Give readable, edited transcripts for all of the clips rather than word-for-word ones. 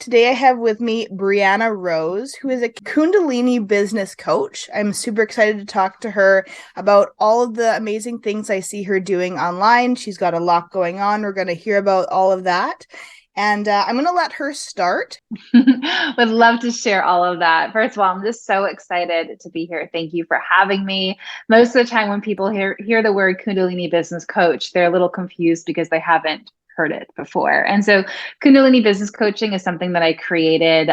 Today I have with me Brianna Rose, who is a Kundalini Business Coach. I'm super excited to talk to her about all of the amazing things I see her doing online. She's got a lot going on. We're going to hear about all of that. And I'm going to let her start. Would love to share all of that. First of all, I'm just so excited to be here. Thank you for having me. Most of the time when people hear the word Kundalini Business Coach, they're a little confused because they haven't heard it before. And so Kundalini Business Coaching is something that I created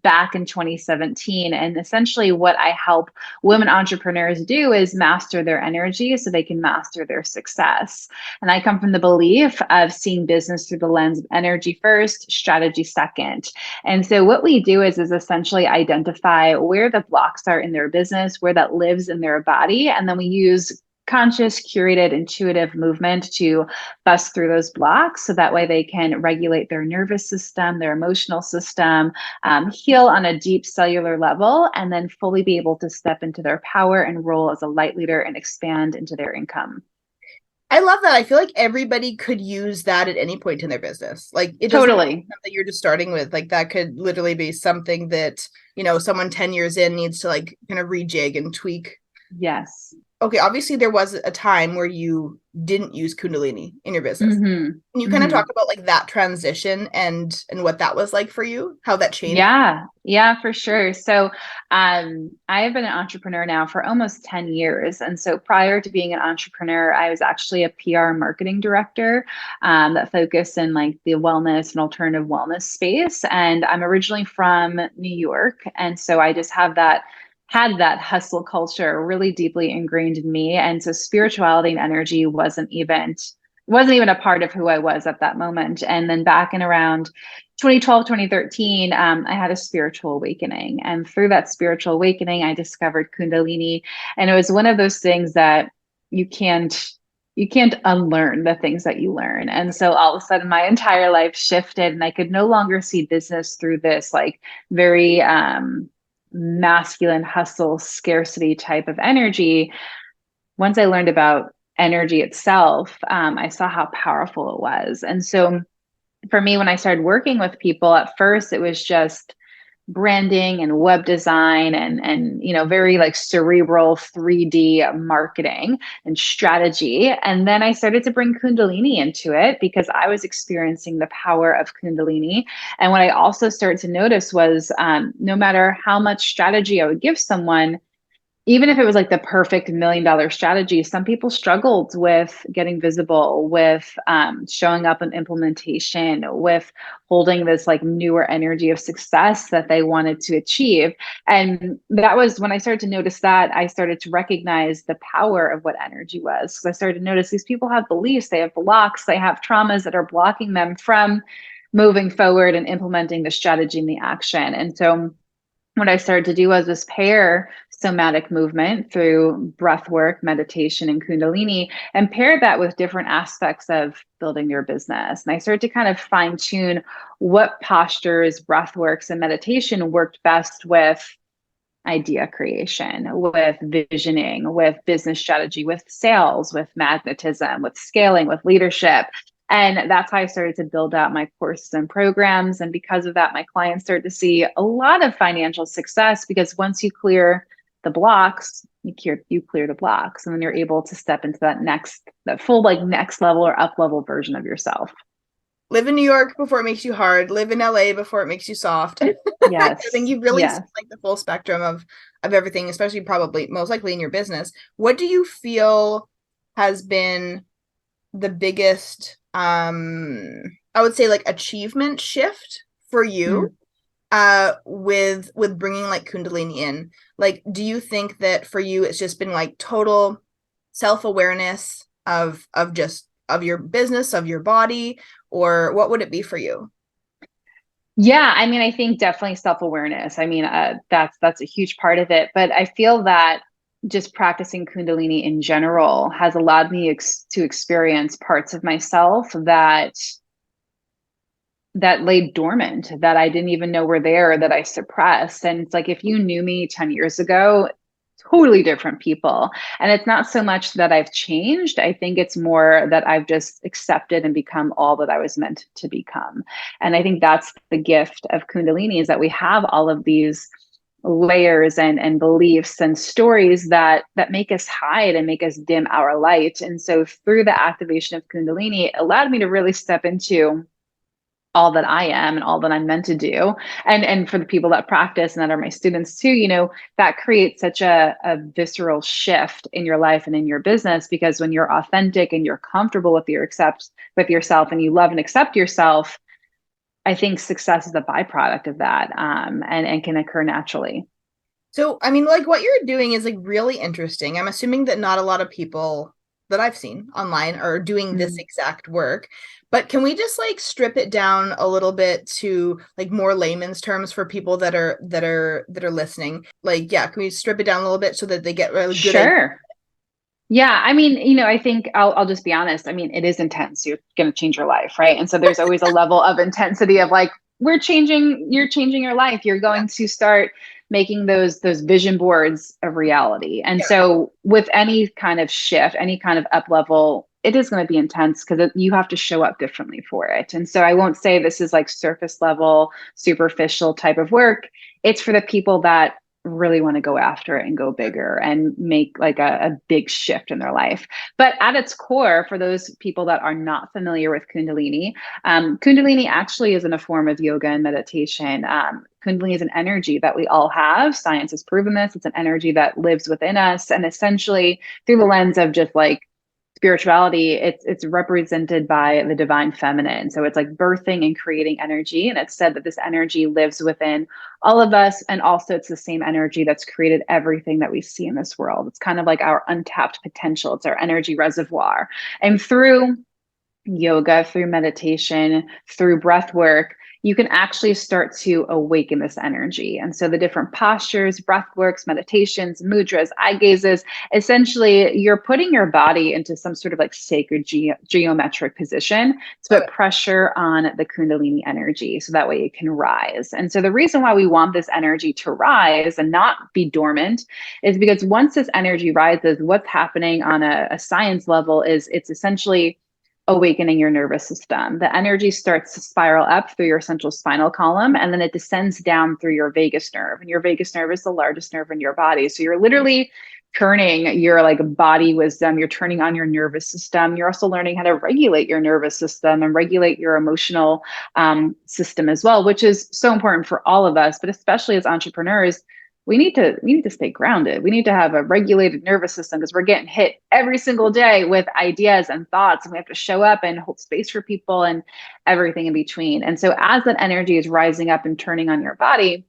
back in 2017. And essentially what I help women entrepreneurs do is master their energy so they can master their success. And I come from the belief of seeing business through the lens of energy first, strategy second. And so what we do is essentially identify where the blocks are in their business, where that lives in their body, and then we use conscious, curated, intuitive movement to bust through those blocks so that way they can regulate their nervous system, their emotional system, heal on a deep cellular level, and then fully be able to step into their power and role as a light leader and expand into their income. I love that. I feel like everybody could use that at any point in their business. Like it doesn't have to be Totally. something you're just starting with. Like that could literally be something that, someone 10 years in needs to like kind of rejig and tweak. Yes. Okay, obviously there was a time where you didn't use Kundalini in your business. Hmm. Can you kind of Hmm. talk about like that transition and what that was like for you? How that changed? Yeah, for sure. So, I have been an entrepreneur now for almost 10 years. And so prior to being an entrepreneur, I was actually a PR marketing director, that focused in like the wellness and alternative wellness space. And I'm originally from New York. And so I just had that hustle culture really deeply ingrained in me. And so spirituality and energy wasn't even a part of who I was at that moment. And then back in around 2012, 2013, I had a spiritual awakening. And through that spiritual awakening, I discovered Kundalini. And it was one of those things that you can't you can't unlearn the things that you learn. And so all of a sudden my entire life shifted and I could no longer see business through this like very masculine hustle scarcity type of energy. Once I learned about energy itself, I saw how powerful it was. And so for me, when I started working with people, at first it was just branding and web design and very like cerebral 3D marketing and strategy. And then I started to bring Kundalini into it because I was experiencing the power of Kundalini. And what I also started to notice was no matter how much strategy I would give someone, even if it was like the perfect $1 million strategy, some people struggled with getting visible, with showing up in implementation, with holding this like newer energy of success that they wanted to achieve. And that was when I started to notice that, I started to recognize the power of what energy was. So I started to notice these people have beliefs, they have blocks, they have traumas that are blocking them from moving forward and implementing the strategy and the action. And so what I started to do was pair somatic movement through breath work, meditation, and Kundalini, and pair that with different aspects of building your business. And I started to kind of fine tune what postures, breath works, and meditation worked best with idea creation, with visioning, with business strategy, with sales, with magnetism, with scaling, with leadership. And that's how I started to build out my courses and programs. And because of that, my clients started to see a lot of financial success because once you clear the blocks, you clear the blocks, and then you're able to step into that full like next level or up level version of yourself. Live in New York before it makes you hard. Live in LA before it makes you soft. I think Yes. you've really seen Yes. like the full spectrum of everything, especially probably most likely in your business. What do you feel has been the biggest I would say like achievement shift for you Mm. with bringing like Kundalini in? Like do you think that for you it's just been like total self-awareness of just of your business, of your body, or what would it be for you? Yeah, I mean, I think definitely self-awareness. I mean, that's a huge part of it. But I feel that just practicing Kundalini in general has allowed me to experience parts of myself that lay dormant, that I didn't even know were there, that I suppressed. And it's like if you knew me 10 years ago, totally different people. And it's not so much that I've changed. I think it's more that I've just accepted and become all that I was meant to become. And I think that's the gift of Kundalini, is that we have all of these layers and beliefs and stories that make us hide and make us dim our light. And so through the activation of Kundalini, it allowed me to really step into all that I am and all that I'm meant to do. And for the people that practice and that are my students too, that creates such a visceral shift in your life and in your business, because when you're authentic and you're comfortable with with yourself, and you love and accept yourself, I think success is a byproduct of that, and can occur naturally. So, I mean, like what you're doing is like really interesting. I'm assuming that not a lot of people that I've seen online are doing this Mm. exact work. But can we just like strip it down a little bit to like more layman's terms for people that are listening? Like, yeah, can we strip it down a little bit so that they get a good idea? Sure. Yeah, I mean, I think I'll just be honest. I mean, it is intense. You're going to change your life, right? And so there's always a level of intensity of like, you're changing your life. You're Yeah, going to start making those vision boards of reality. And yeah, so with any kind of shift, any kind of up level, it is going to be intense because you have to show up differently for it. And so I won't say this is like surface level, superficial type of work. It's for the people that really want to go after it and go bigger and make like a big shift in their life. But at its core, for those people that are not familiar with Kundalini, Kundalini actually isn't a form of yoga and meditation. Kundalini is an energy that we all have. Science has proven this. It's an energy that lives within us. And essentially, through the lens of just like spirituality, it's represented by the divine feminine. So it's like birthing and creating energy. And it's said that this energy lives within all of us. And also it's the same energy that's created everything that we see in this world. It's kind of like our untapped potential. It's our energy reservoir. And through yoga, through meditation, through breath work, you can actually start to awaken this energy. And so the different postures, breath works, meditations, mudras, eye gazes, essentially you're putting your body into some sort of like sacred geometric position to love put it. pressure on the Kundalini energy so that way it can rise. And so the reason why we want this energy to rise and not be dormant is because once this energy rises, what's happening on a science level is it's essentially awakening your nervous system. The energy starts to spiral up through your central spinal column, and then it descends down through your vagus nerve. And your vagus nerve is the largest nerve in your body. So you're literally turning your like body wisdom, you're turning on your nervous system. You're also learning how to regulate your nervous system and regulate your emotional system as well, which is so important for all of us, but especially as entrepreneurs. We need to stay grounded. We need to have a regulated nervous system because we're getting hit every single day with ideas and thoughts, and we have to show up and hold space for people and everything in between. And so as that energy is rising up and turning on your body,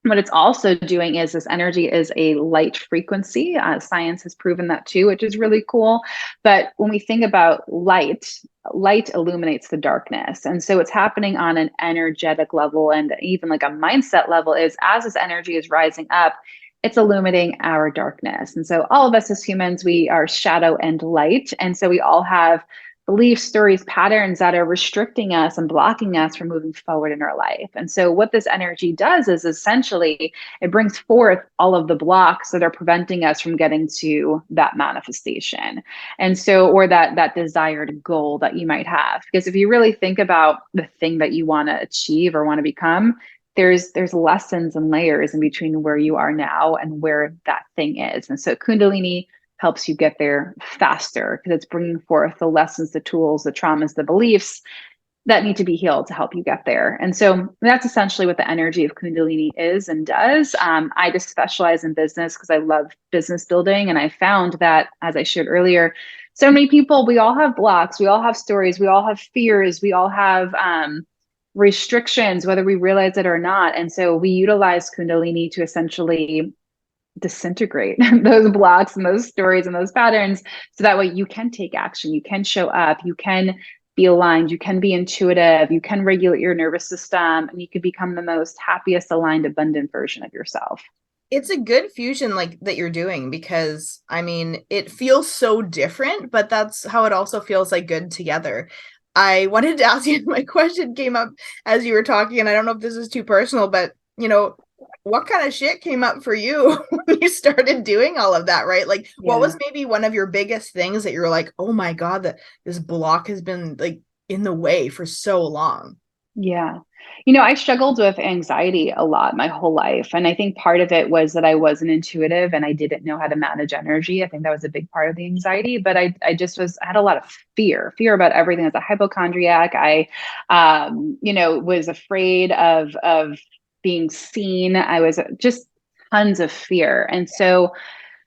what it's also doing is this energy is a light frequency. Science has proven that too, which is really cool. But when we think about light illuminates the darkness. And so what's happening on an energetic level and even like a mindset level is as this energy is rising up, it's illuminating our darkness. And so all of us as humans, we are shadow and light. And so we all have beliefs, stories, patterns that are restricting us and blocking us from moving forward in our life. And so, what this energy does is essentially it brings forth all of the blocks that are preventing us from getting to that manifestation. And so, or that desired goal that you might have. Because if you really think about the thing that you want to achieve or want to become, there's lessons and layers in between where you are now and where that thing is. And so Kundalini helps you get there faster because it's bringing forth the lessons, the tools, the traumas, the beliefs that need to be healed to help you get there. And so that's essentially what the energy of Kundalini is and does. I just specialize in business because I love business building. And I found that, as I shared earlier, so many people, we all have blocks, we all have stories, we all have fears, we all have restrictions, whether we realize it or not. And so we utilize Kundalini to essentially disintegrate those blocks and those stories and those patterns so that way you can take action, you can show up, you can be aligned, you can be intuitive, you can regulate your nervous system, and you can become the most happiest, aligned, abundant version of yourself. It's a good fusion like that you're doing because I mean, it feels so different, but that's how it also feels like good together. I wanted to ask you, my question came up as you were talking, and I don't know if this is too personal, but what kind of shit came up for you when you started doing all of that, right? Like, what Yeah. was maybe one of your biggest things that you're like, oh my God, that this block has been like in the way for so long? Yeah. I struggled with anxiety a lot my whole life. And I think part of it was that I wasn't intuitive and I didn't know how to manage energy. I think that was a big part of the anxiety, but I just I had a lot of fear about everything. As a hypochondriac, I, was afraid of being seen. I was just tons of fear. And so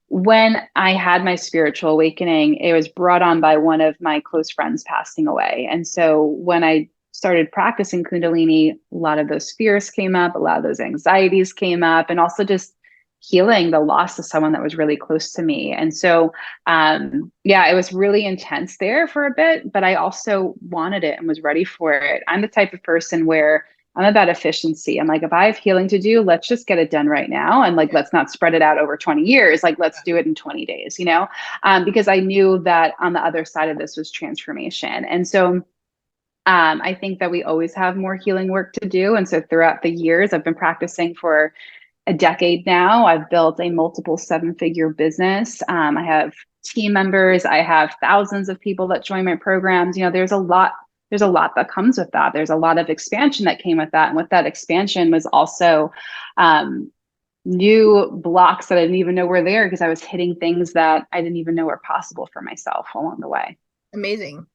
when I had my spiritual awakening, it was brought on by one of my close friends passing away. And so when I started practicing Kundalini, a lot of those fears came up, a lot of those anxieties came up, and also just healing the loss of someone that was really close to me. And so, yeah, it was really intense there for a bit, but I also wanted it and was ready for it. I'm the type of person where I'm about efficiency. I'm like, if I have healing to do, let's just get it done right now. And like, let's not spread it out over 20 years. Like, let's do it in 20 days, because I knew that on the other side of this was transformation. And so I think that we always have more healing work to do. And so throughout the years, I've been practicing for a decade now. I've built a multiple 7-figure business. I have team members. I have thousands of people that join my programs. There's a lot that comes with that. There's a lot of expansion that came with that. And with that expansion was also new blocks that I didn't even know were there because I was hitting things that I didn't even know were possible for myself along the way. Amazing.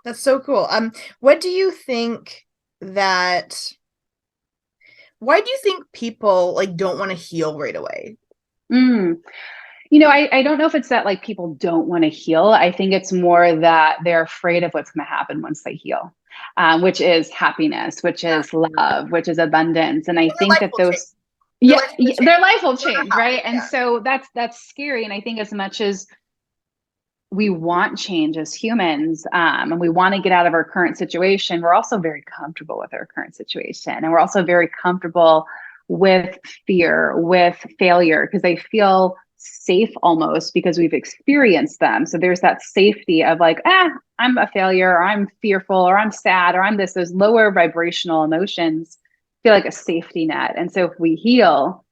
That's so cool. What do you think that why do you think people like don't want to heal right away? Mm. I don't know if it's that like people don't want to heal. I think it's more that they're afraid of what's going to happen once they heal, which is happiness, which Yeah. is love, which is abundance. And I Well, their think life that will change. those, Their yeah, life will change. their life will They're not change, happy. right? And Yeah. so that's scary. And I think as much as we want change as humans, and we want to get out of our current situation, we're also very comfortable with our current situation. And we're also very comfortable with fear, with failure, because they feel safe almost because we've experienced them. So there's that safety of like, I'm a failure, or I'm fearful, or I'm sad, or I'm this, those lower vibrational emotions feel like a safety net. And so if we heal,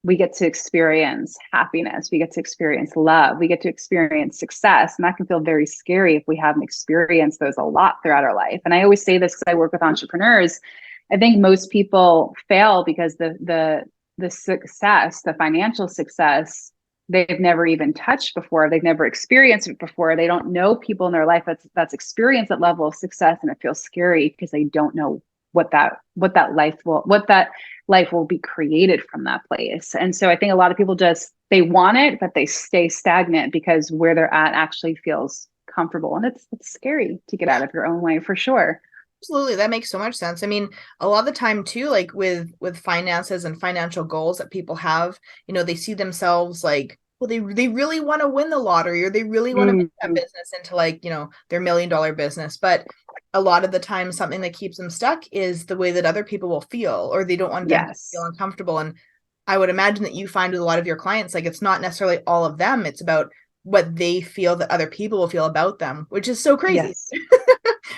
we get to experience happiness, we get to experience love, we get to experience success. And that can feel very scary if we haven't experienced those a lot throughout our life. And I always say this because I work with entrepreneurs. I think most people fail because the success, the financial success, they've never even touched before. They've never experienced it before. They don't know people in their life that's experienced that level of success, and it feels scary because they don't know what that life will be created from that place. And so I think a lot of people they want it, but they stay stagnant because where they're at actually feels comfortable. And it's scary to get Yeah. out of your own way for sure. Absolutely. That makes so much sense. I mean, a lot of the time too, like with finances and financial goals that people have, they see themselves like, well, they really want to win the lottery or they really want to make that Mm, business into like, their $1 million business. But a lot of the time something that keeps them stuck is the way that other people will feel, or they don't want them to feel yes. uncomfortable. And I would imagine that you find with a lot of your clients, like it's not necessarily all of them, it's about what they feel that other people will feel about them, which is so crazy, Yes.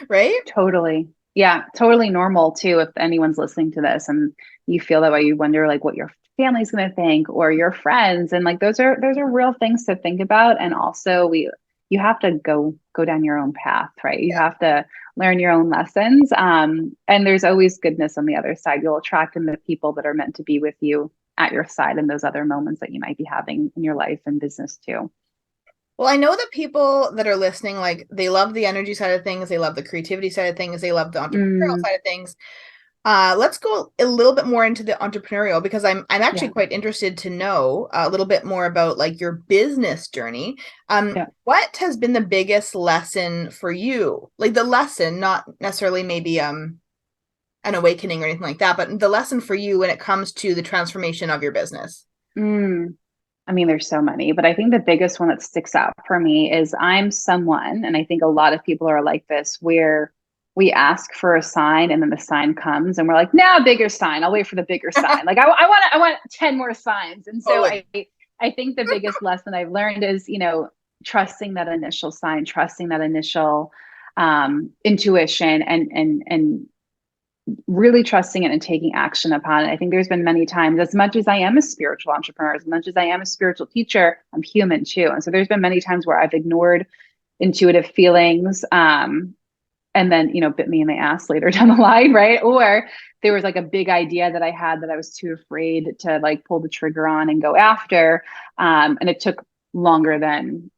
right? Totally. Yeah, totally normal too. If anyone's listening to this and you feel that way, you wonder like what your family's going to think or your friends, and like those are real things to think about. And also, you have to go down your own path, right? You Yeah. have to learn your own lessons. And there's always goodness on the other side. You'll attract in the people that are meant to be with you at your side in those other moments that you might be having in your life and business too. Well, I know that people that are listening, like they love the energy side of things, they love the creativity side of things, they love the entrepreneurial Mm, side of things. Let's go a little bit more into the entrepreneurial because I'm actually yeah. quite interested to know a little bit more about like your business journey. Yeah. What has been the biggest lesson for you? Like the lesson, not necessarily maybe an awakening or anything like that, but the lesson for you when it comes to the transformation of your business. Mm. I mean, there's so many, but I think the biggest one that sticks out for me is I'm someone, and I think a lot of people are like this, where we ask for a sign and then the sign comes and we're like, no, bigger sign. I'll wait for the bigger sign. Like I want 10 more signs. And so Totally. I think the biggest lesson I've learned is, trusting that initial sign, trusting that initial intuition and really trusting it and taking action upon it. I think there's been many times, as much as I am a spiritual entrepreneur, as much as I am a spiritual teacher, I'm human too. And so there's been many times where I've ignored intuitive feelings, and then, bit me in the ass later down the line, right? Or there was like a big idea that I had that I was too afraid to like pull the trigger on and go after. And it took longer than,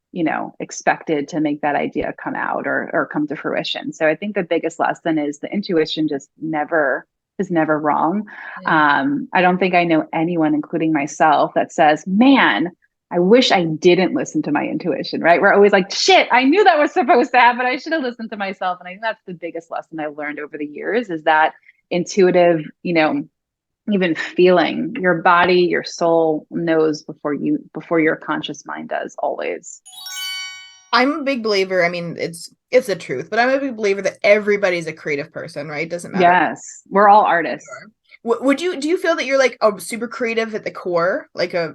expected to make that idea come out or come to fruition. So I think the biggest lesson is the intuition just never is never wrong. I don't think I know anyone, including myself, that says, man, I wish I didn't listen to my intuition, right? We're always like, shit, I knew that was supposed to happen. I should have listened to myself. And I think that's the biggest lesson I've learned over the years is that intuitive, even feeling your body, your soul knows before your conscious mind does, always. I'm a big believer. I mean, it's the truth, but I'm a big believer that everybody's a creative person, right? Doesn't matter. Yes, we're all artists. Do you feel that you're like a super creative at the core? Like a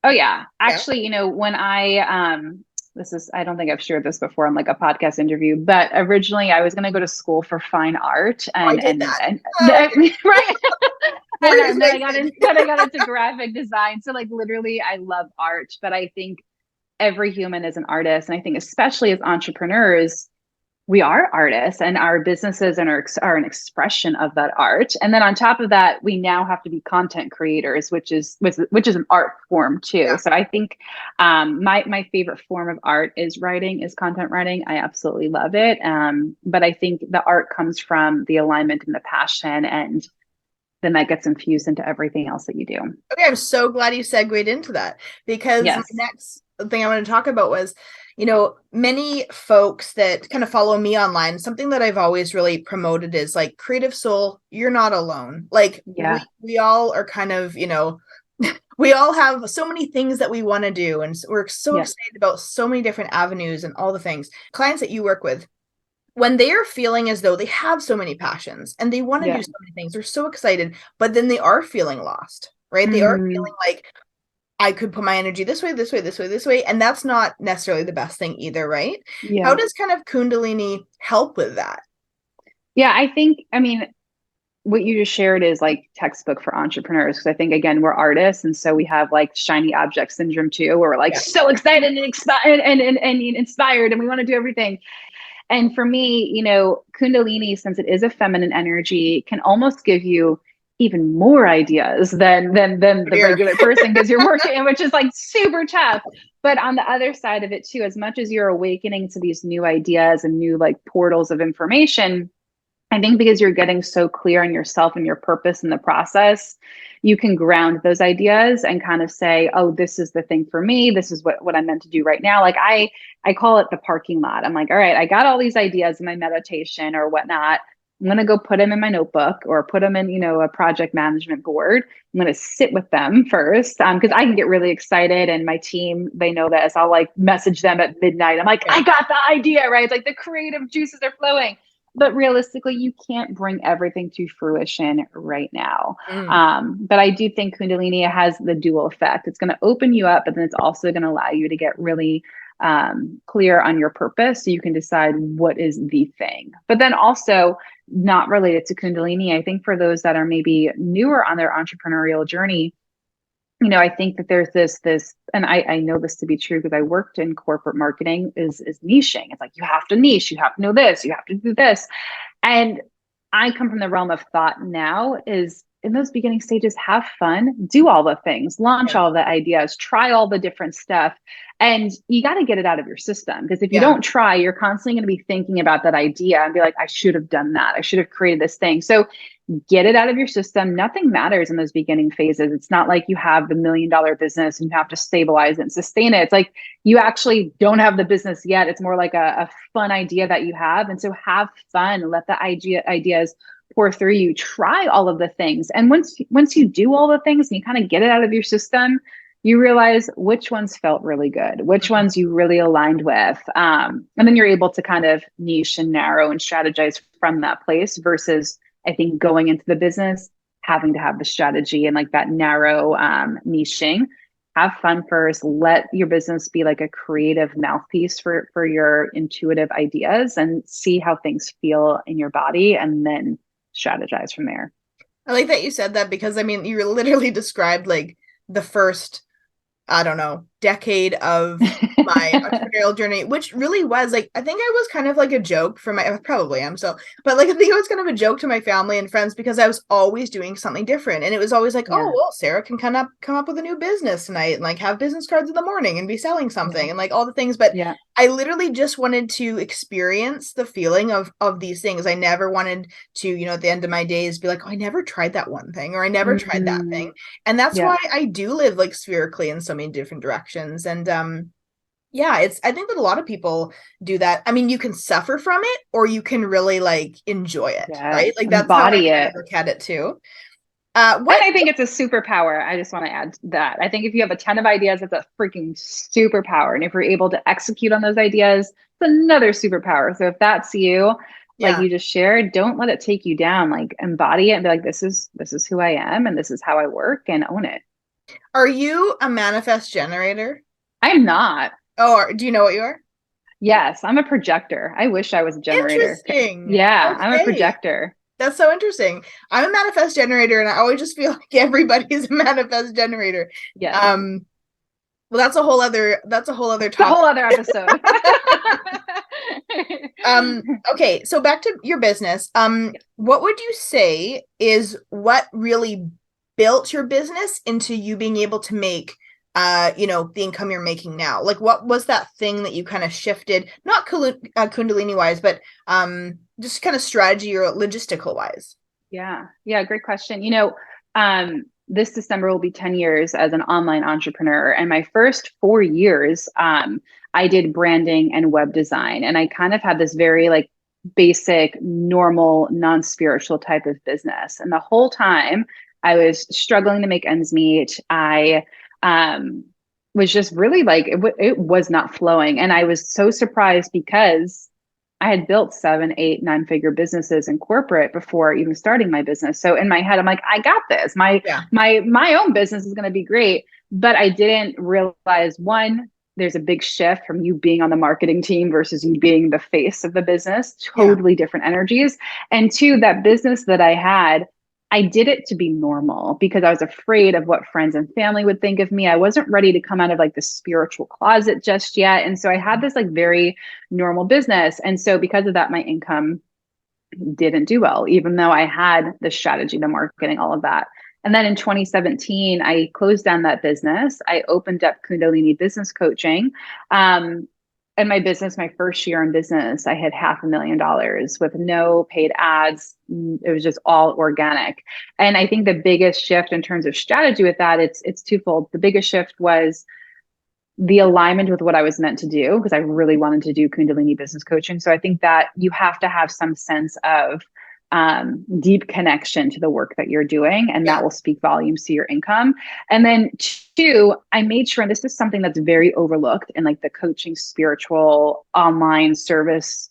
Oh yeah. Actually, when I I don't think I've shared this before on like a podcast interview, but originally I was going to go to school for fine art I did that. and right. And then I got into graphic design. So like literally I love art, but I think every human is an artist. And I think especially as entrepreneurs, we are artists and our businesses are an expression of that art. And then on top of that, we now have to be content creators, which is an art form too. Yeah. So I think my favorite form of art is content writing. I absolutely love it. But I think the art comes from the alignment and the passion, and then that gets infused into everything else that you do. Okay, I'm so glad you segued into that, because Yes. my next thing I want to talk about was, many folks that kind of follow me online, something that I've always really promoted is like creative soul, you're not alone. Like we all are kind of, we all have so many things that we want to do. And we're so excited about so many different avenues and all the things. Clients that you work with, when they are feeling as though they have so many passions and they want to do so many things, they're so excited, but then they are feeling lost, right? They are feeling like, I could put my energy this way, this way, this way, this way. And that's not necessarily the best thing either, right? Yeah. How does kind of Kundalini help with that? Yeah, I mean, what you just shared is like textbook for entrepreneurs. Because I think, again, we're artists. And so we have like shiny object syndrome too, where we're like so excited and inspired and we want to do everything. And for me, Kundalini, since it is a feminine energy, can almost give you even more ideas than the regular person, because you're working, which is like super tough. But on the other side of it too, as much as you're awakening to these new ideas and new like portals of information, I think because you're getting so clear on yourself and your purpose in the process, you can ground those ideas and kind of say, oh, this is the thing for me. This is what I'm meant to do right now. Like I call it the parking lot. I'm like, all right, I got all these ideas in my meditation or whatnot. I'm going to go put them in my notebook or put them in, a project management board. I'm going to sit with them first because I can get really excited, and my team, they know this. I'll like message them at midnight. I'm like, I got the idea, right? It's like the creative juices are flowing. But realistically, you can't bring everything to fruition right now. But I do think Kundalini has the dual effect. It's going to open you up, but then it's also going to allow you to get really clear on your purpose, so you can decide what is the thing. But then also, not related to Kundalini, I think for those that are maybe newer on their entrepreneurial journey, I think that there's this, and I know this to be true because I worked in corporate marketing, is niching. It's like, you have to niche, you have to know this, you have to do this. And I come from the realm of thought now, is in those beginning stages, have fun, do all the things, launch all the ideas, try all the different stuff. And you got to get it out of your system, because if you don't try, you're constantly going to be thinking about that idea and be like, I should have done that. I should have created this thing. So get it out of your system. Nothing matters in those beginning phases. It's not like you have the $1 million business and you have to stabilize it and sustain it. It's like you actually don't have the business yet. It's more like a fun idea that you have. And so have fun, let the ideas pour through you, try all of the things. And once you do all the things and you kind of get it out of your system, you realize which ones felt really good, which ones you really aligned with. And then you're able to kind of niche and narrow and strategize from that place, versus I think going into the business, having to have the strategy and like that narrow niching. Have fun first. Let your business be like a creative mouthpiece for your intuitive ideas, and see how things feel in your body, and then strategize from there. I like that you said that, because I mean, you literally described like the first, I don't know, decade of my entrepreneurial journey, which really was like, I think I was kind of like a joke for I probably am. So, but like, I think it was kind of a joke to my family and friends, because I was always doing something different. And it was always like, oh, Yeah. well, Sarah can come up with a new business tonight and like have business cards in the morning and be selling something, Yeah. and like all the things. But Yeah. I literally just wanted to experience the feeling of these things. I never wanted to, at the end of my days be like, oh, I never tried that one thing, or I never tried that Mm-hmm. thing. And that's Yeah. why I do live like spherically in so many different directions. And yeah, I think that a lot of people do that. I mean, you can suffer from it, or you can really like enjoy it, right? Yes. Like that's how I Embody kind it. of look at it too. And What I think it's a superpower. I just want to add that. I think if you have a ton of ideas, it's a freaking superpower. And if you're able to execute on those ideas, it's another superpower. So if that's you, like Yeah. you just shared, don't let it take you down. Like embody it and be like, this is who I am and this is how I work, and own it. Are you a manifest generator? I'm not. Oh, do you know what you are? Yes, I'm a projector. I wish I was a generator. Interesting. Yeah, I'm a Okay. projector. That's so interesting. I'm a manifest generator, and I always just feel like everybody's a manifest generator. Yes. Um, well, that's a whole other It's a topic. whole other episode. Okay, so back to your business. What would you say is what really built your business into you being able to make the income you're making now? Like what was that thing that you kind of shifted, not Kundalini wise, but just kind of strategy or logistical wise? Yeah. Yeah. Great question. This December will be 10 years as an online entrepreneur. And my first 4 years, I did branding and web design. And I kind of had this very like basic, normal, non-spiritual type of business. And the whole time I was struggling to make ends meet. I was just really like, it was not flowing. And I was so surprised because I had built 7, 8, 9-figure businesses in corporate before even starting my business. So in my head, I'm like, I got this. My Yeah. my own business is going to be great. But I didn't realize, one, there's a big shift from you being on the marketing team versus you being the face of the business, Yeah. totally different energies. And two, that business that I had, I did it to be normal because I was afraid of what friends and family would think of me. I wasn't ready to come out of like the spiritual closet just yet. And so I had this like very normal business. And so because of that, my income didn't do well, even though I had the strategy, the marketing, all of that. And then in 2017, I closed down that business. I opened up Kundalini Business Coaching. And my business, my first year in business, I had $500,000 with no paid ads. It was just all organic. And I think the biggest shift in terms of strategy with that, it's twofold. The biggest shift was the alignment with what I was meant to do because I really wanted to do Kundalini business coaching. So I think that you have to have some sense of deep connection to the work that you're doing, and that Yeah. will speak volumes to your income. And then two, I made sure, and this is something that's very overlooked in like the coaching, spiritual, online service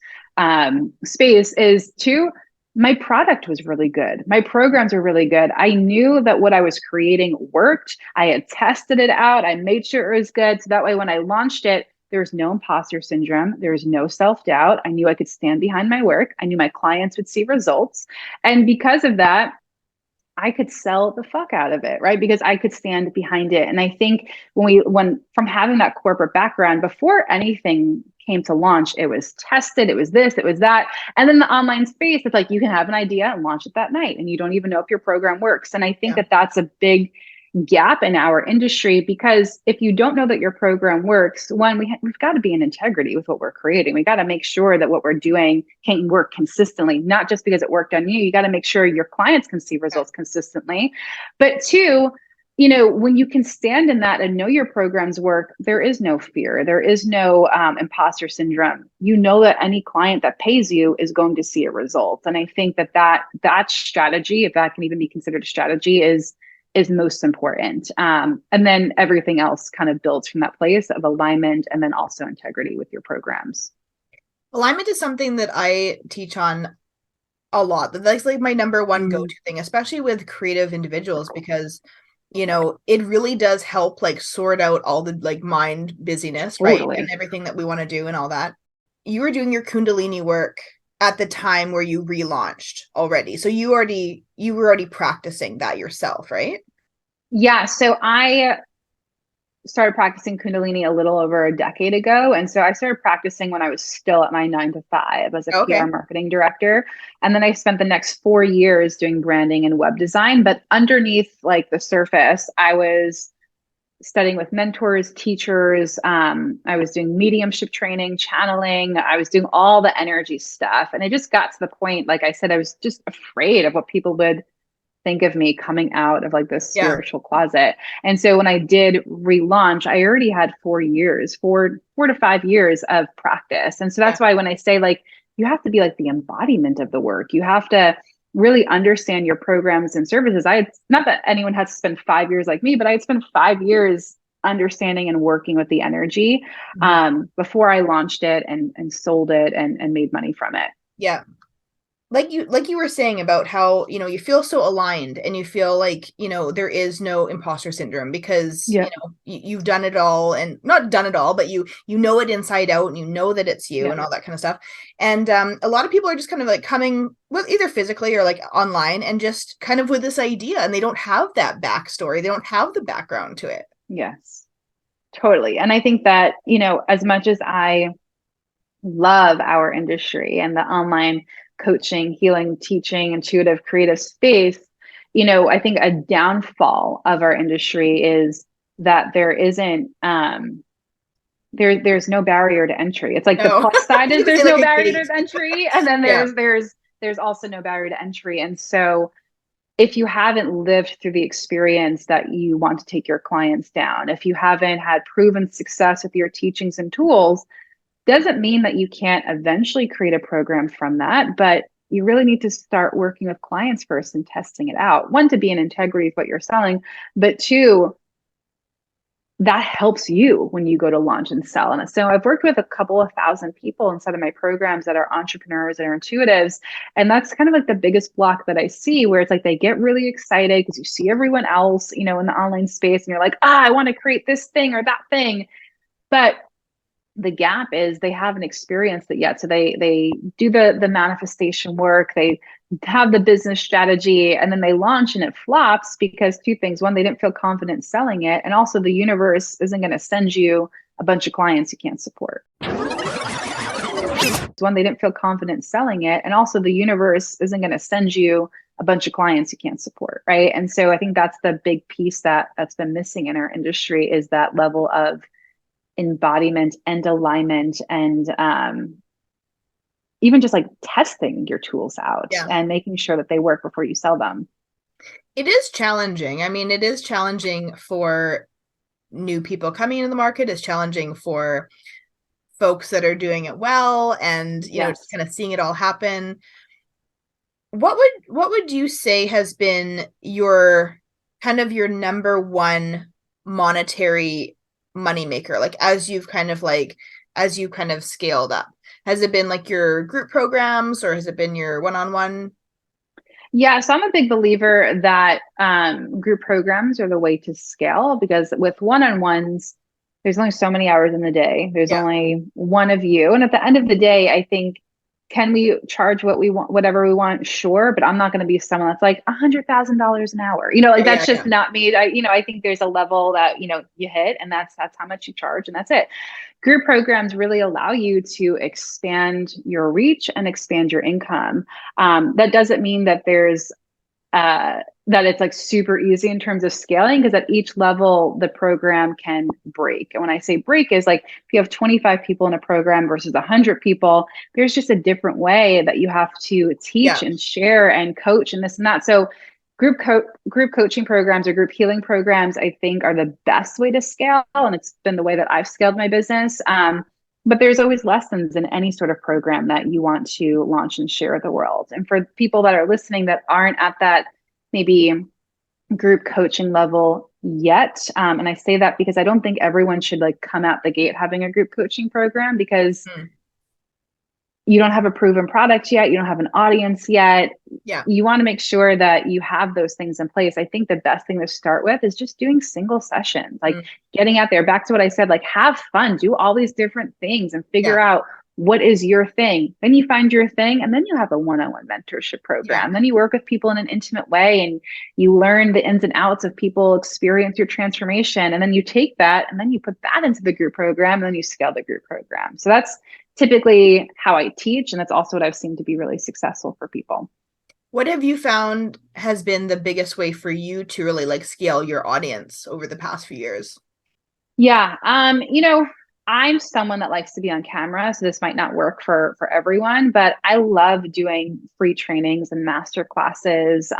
space, is two, my product was really good. My programs were really good. I knew that what I was creating worked. I had tested it out. I made sure it was good. So that way, when I launched it, there was no imposter syndrome. There was no self doubt. I knew I could stand behind my work. I knew my clients would see results. And because of that, I could sell the fuck out of it, right? Because I could stand behind it. And I think when from having that corporate background, before anything came to launch, it was tested, it was this, it was that. And then the online space, it's like you can have an idea and launch it that night, and you don't even know if your program works. And I think Yeah. that that's a big gap in our industry because if you don't know that your program works, one, we've got to be in integrity with what we're creating. We got to make sure that what we're doing can work consistently, not just because it worked on you. You got to make sure your clients can see results consistently. But two, when you can stand in that and know your programs work, there is no fear. There is no imposter syndrome. You know that any client that pays you is going to see a result. And I think that strategy, if that can even be considered a strategy, is most important. And then everything else kind of builds from that place of alignment and then also integrity with your programs. Alignment is something that I teach on a lot. That's like my number one Mm, go-to thing, especially with creative individuals, because it really does help like sort out all the like mind busyness, right? And totally. everything that we want to do and all that. You were doing your Kundalini work at the time where you relaunched already. So you were already practicing that yourself, right? Yeah. So I started practicing Kundalini a little over a decade ago. And so I started practicing when I was still at my 9 to 5 as a PR Okay. marketing director. And then I spent the next 4 years doing branding and web design. But underneath like the surface, I was studying with mentors, teachers. I was doing mediumship training, channeling. I was doing all the energy stuff. And it just got to the point, like I said, I was just afraid of what people would think of me coming out of like this Yeah. spiritual closet. And so when I did relaunch, I already had 4 years, 4 to 5 years of practice. And so Yeah. that's why when I say like, you have to be like the embodiment of the work, you have to really understand your programs and services. I had, not that anyone has to spend 5 years like me, but I had spent 5 years understanding and working with the energy Mhm. before I launched it and sold it and made money from it. Yeah. Like you were saying about how, you feel so aligned and you feel like, there is no imposter syndrome because, Yeah. you've done it all, and not done it all, but you know it inside out, and you know that it's you Yeah. and all that kind of stuff. And a lot of people are just kind of like coming with either physically or like online and just kind of with this idea, and they don't have that backstory. They don't have the background to it. Yes. Totally. And I think that, as much as I love our industry and the online coaching, healing, teaching, intuitive, creative space, I think a downfall of our industry is that there isn't there's no barrier to entry. It's like the No. plus side is You say there's like no a barrier gate. to entry, and then Yeah. there's also no barrier to entry. And so if you haven't lived through the experience that you want to take your clients down, if you haven't had proven success with your teachings and tools, doesn't mean that you can't eventually create a program from that, but you really need to start working with clients first and testing it out. One, to be in integrity with what you're selling, but two, that helps you when you go to launch and sell. And so I've worked with a couple of thousand people inside of my programs that are entrepreneurs and are intuitives. And that's kind of like the biggest block that I see, where it's like they get really excited because you see everyone else, in the online space, and you're like, I want to create this thing or that thing. But the gap is they haven't experienced it yet. So they do the manifestation work, they have the business strategy, and then they launch and it flops because two things. One, they didn't feel confident selling it. And also the universe isn't going to send you a bunch of clients you can't support. One, they didn't feel confident selling it. And also the universe isn't going to send you a bunch of clients you can't support. Right. And so I think that's the big piece that's been missing in our industry, is that level of embodiment and alignment, and even just like testing your tools out Yeah. and making sure that they work before you sell them. It is challenging. I mean, it is challenging for new people coming into the market. It's challenging for folks that are doing it well, and just Yes. kind of seeing it all happen. What would you say has been your kind of your number one monetary moneymaker, like as you kind of scaled up? Has it been like your group programs, or has it been your one-on-one? Yeah, so I'm a big believer that group programs are the way to scale, because with one-on-ones, there's only so many hours in the day. There's Yeah. only one of you. And at the end of the day, I think, can we charge what we want, whatever we want? Sure. But I'm not going to be someone that's like $100,000 an hour. Like Yeah, that's yeah, just yeah. not me. I think there's a level that, you hit, and that's how much you charge, and that's it. Group programs really allow you to expand your reach and expand your income. That doesn't mean that that it's like super easy in terms of scaling, because at each level the program can break. And when I say break, is like if you have 25 people in a program versus 100 people, there's just a different way that you have to teach Yeah. and share and coach and this and that. So group coaching programs or group healing programs, I think, are the best way to scale, and it's been the way that I've scaled my business. But there's always lessons in any sort of program that you want to launch and share with the world. And for people that are listening that aren't at that maybe group coaching level yet, and I say that because I don't think everyone should like come out the gate having a group coaching program, because Mm. you don't have a proven product yet, you don't have an audience yet. Yeah. You want to make sure that you have those things in place. I think the best thing to start with is just doing single sessions, like Mm. getting out there. Back to what I said, like have fun, do all these different things and figure Yeah. out what is your thing? Then you find your thing, and then you have a one-on-one mentorship Yeah. program. Then you work with people in an intimate way, and you learn the ins and outs of people, experience your transformation. And then you take that and then you put that into the group program, and then you scale the group program. So that's typically how I teach. And that's also what I've seen to be really successful for people. What have you found has been the biggest way for you to really like scale your audience over the past few years? Yeah. I'm someone that likes to be on camera, so this might not work for everyone, but I love doing free trainings and master classes,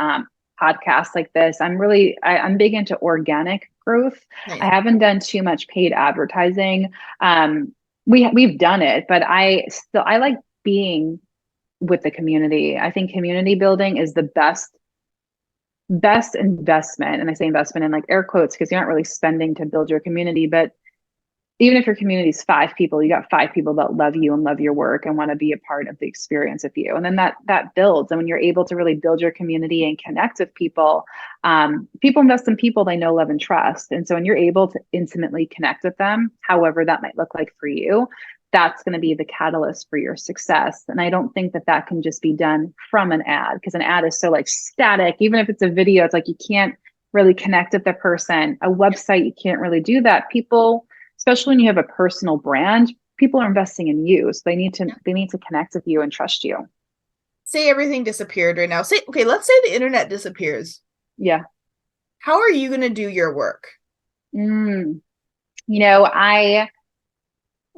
podcasts like this. I'm big into organic growth. I Nice. haven't done too much paid advertising. We've done it, but I like being with the community. I think community building is the best investment. And I say investment in like air quotes because you aren't really spending to build your community. But even if your community is 5 people, you got 5 people that love you and love your work and want to be a part of the experience with you. And then that builds. And when you're able to really build your community and connect with people, people invest in people they know, love, and trust. And so when you're able to intimately connect with them, however that might look like for you, that's going to be the catalyst for your success. And I don't think that can just be done from an ad, because an ad is so like static. Even if it's a video, it's like you can't really connect with the person. A website, you can't really do that. People, especially when you have a personal brand, people are investing in you. So they need to connect with you and trust you. Say everything disappeared right now. Okay, let's say the internet disappears. Yeah. How are you going to do your work? Mm. I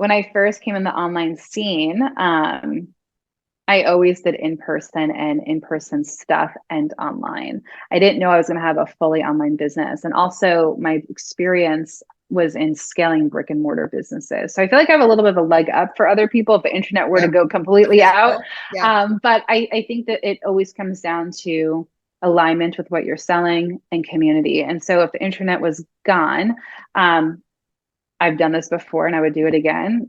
when I first came in the online scene, I always did in-person stuff and online. I didn't know I was going to have a fully online business. And also my experience was in scaling brick and mortar businesses. So I feel like I have a little bit of a leg up for other people if the internet were to go completely out. Yeah. But I think that it always comes down to alignment with what you're selling and community. And so if the internet was gone, I've done this before and I would do it again.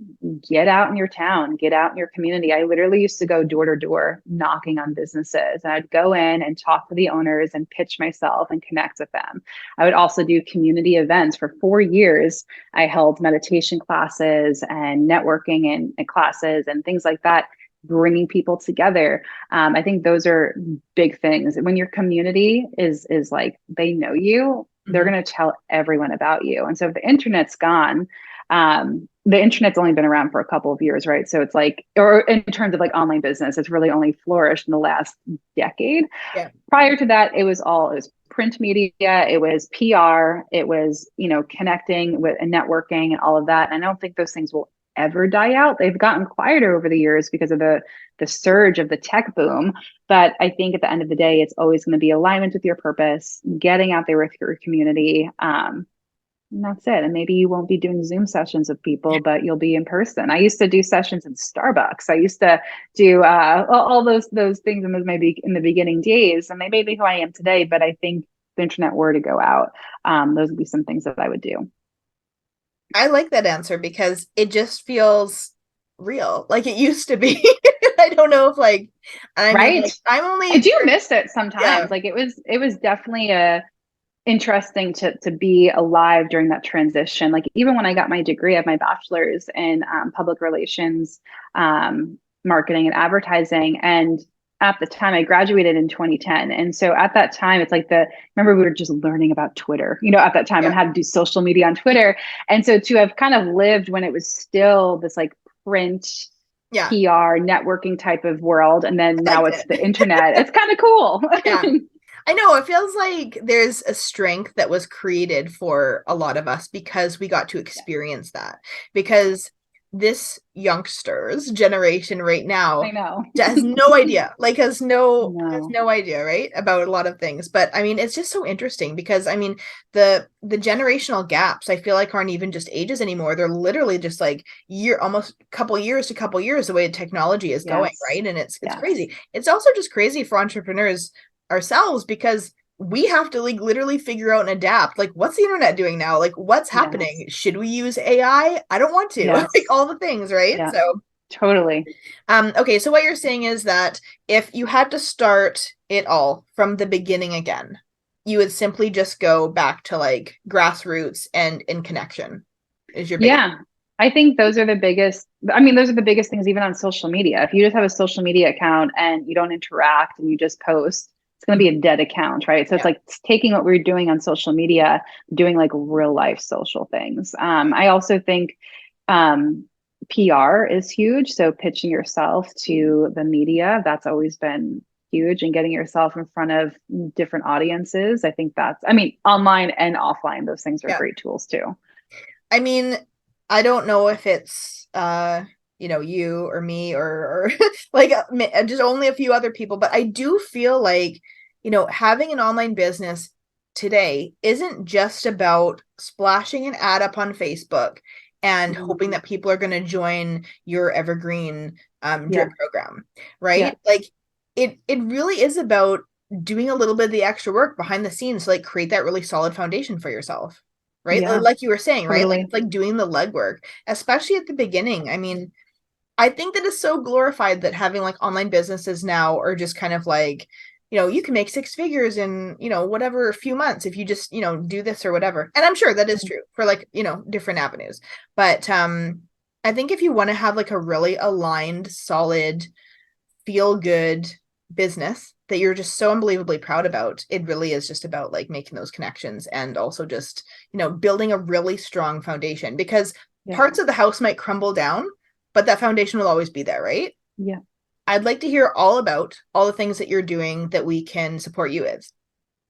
Get out in your town, get out in your community. I literally used to go door to door knocking on businesses. And I'd go in and talk to the owners and pitch myself and connect with them. I would also do community events. For 4 years, I held meditation classes and networking and classes and things like that, bringing people together. I think those are big things. When your community is like, they know you, they're going to tell everyone about you. And so if the internet's gone, the internet's only been around for a couple of years, right? So it's like, or in terms of like online business, it's really only flourished in the last decade. Yeah. Prior to that, it was print media, it was PR, it was, connecting with and networking and all of that. And I don't think those things will ever die out. They've gotten quieter over the years because of the surge of the tech boom. But I think at the end of the day, it's always going to be alignment with your purpose, getting out there with your community. And that's it. And maybe you won't be doing Zoom sessions with people, but you'll be in person. I used to do sessions in Starbucks. I used to do all those things in in the beginning days, and they made me who I am today. But I think if the internet were to go out, those would be some things that I would do. I like that answer because it just feels real, like it used to be. I don't know if Right. like, I'm only I do miss it sometimes. Yeah. Like it was definitely interesting to be alive during that transition. Like even when I got my degree, I have my bachelor's in public relations, marketing and advertising. And at the time I graduated in 2010. And so at that time, it's like remember we were just learning about Twitter, at that time, and how to do social media on Twitter. And so to have kind of lived when it was still this like print PR networking type of world. And then now it's the internet. It's kind of cool. Yeah. I know, it feels like there's a strength that was created for a lot of us because we got to experience that. Because this youngsters generation right now I know has no idea, like has no idea, right, about a lot of things. But I mean, it's just so interesting because I mean, the generational gaps I feel like aren't even just ages anymore. They're literally just like almost couple years to couple years the way technology is going, right? And it's crazy. It's also just crazy for entrepreneurs ourselves because we have to like literally figure out and adapt. Like, what's the internet doing now? Like, what's happening? Should we use AI? I don't want to. Like all the things, right? So totally. Okay, so what you're saying is that if you had to start it all from the beginning again, you would simply just go back to like grassroots and in connection is your biggest. I think those are the biggest, those are the biggest things even on social media. If you just have a social media account and you don't interact and you just post, it's going to be a dead account, right? So it's Yeah. like taking what we're doing on social media, doing like real life social things. I also think PR is huge. So pitching yourself to the media, that's always been huge, and getting yourself in front of different audiences. I think that's, online and offline, those things are Yeah. great tools too. I mean, I don't know if it's you or me or like just only a few other people, but I do feel like, having an online business today isn't just about splashing an ad up on Facebook and hoping that people are going to join your evergreen drip Yeah. program, Yeah. right? Like it really is about doing a little bit of the extra work behind the scenes to like create that really solid foundation for yourself, right? Yeah. Like you were saying, right? Like Totally. it's like doing the legwork, especially at the beginning. I mean, I think that it's so glorified that having like online businesses now are just kind of like, you can make six figures in, whatever, a few months if you just, do this or whatever. And I'm sure that is true for like, different avenues. But I think if you want to have like a really aligned, solid, feel good business that you're just so unbelievably proud about, it really is just about like making those connections and also just, building a really strong foundation, because Yeah. parts of the house might crumble down, but that foundation will always be there, right? Yeah. I'd like to hear all about all the things that you're doing that we can support you with.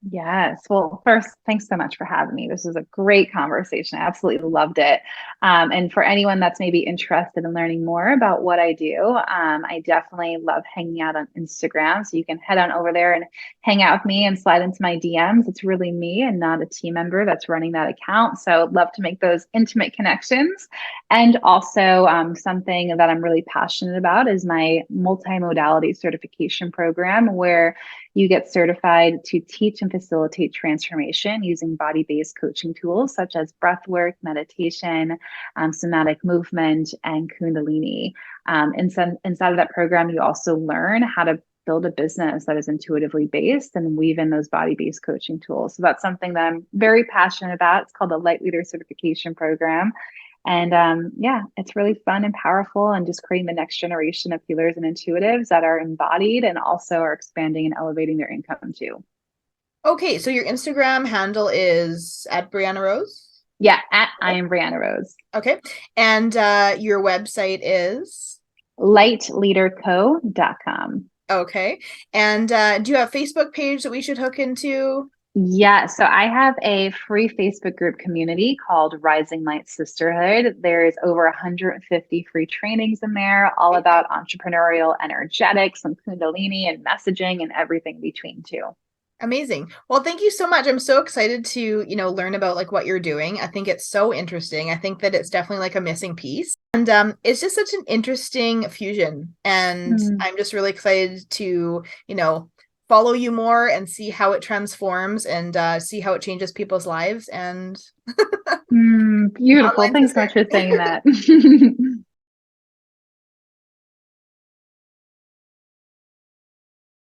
Yes. Well, first, thanks so much for having me. This was a great conversation. I absolutely loved it. And for anyone that's maybe interested in learning more about what I do, I definitely love hanging out on Instagram. So you can head on over there and hang out with me and slide into my DMs. It's really me and not a team member that's running that account. So I'd love to make those intimate connections. And also, something that I'm really passionate about is my multimodality certification program, where you get certified to teach and facilitate transformation using body-based coaching tools such as breath work, meditation, somatic movement, and Kundalini. Inside of that program, you also learn how to build a business that is intuitively based and weave in those body-based coaching tools. So that's something that I'm very passionate about. It's called the Light Leader Certification Program. And yeah, it's really fun and powerful, and just creating the next generation of healers and intuitives that are embodied and also are expanding and elevating their income too. Okay, so your Instagram handle is at Brianna Rose? Yeah, at I am Brianna Rose. Okay. And your website is? Lightleaderco.com. Okay. And do you have a Facebook page that we should hook into? Yeah, so I have a free Facebook group community called Rising Light Sisterhood. There's over 150 free trainings in there, all about entrepreneurial energetics and Kundalini and messaging and everything between too. Amazing. Well, thank you so much. I'm so excited to, learn about like what you're doing. I think it's so interesting. I think that it's definitely like a missing piece. And it's just such an interesting fusion. And I'm just really excited to, follow you more and see how it transforms and see how it changes people's lives. And Beautiful. online Thanks so sister. much for saying that.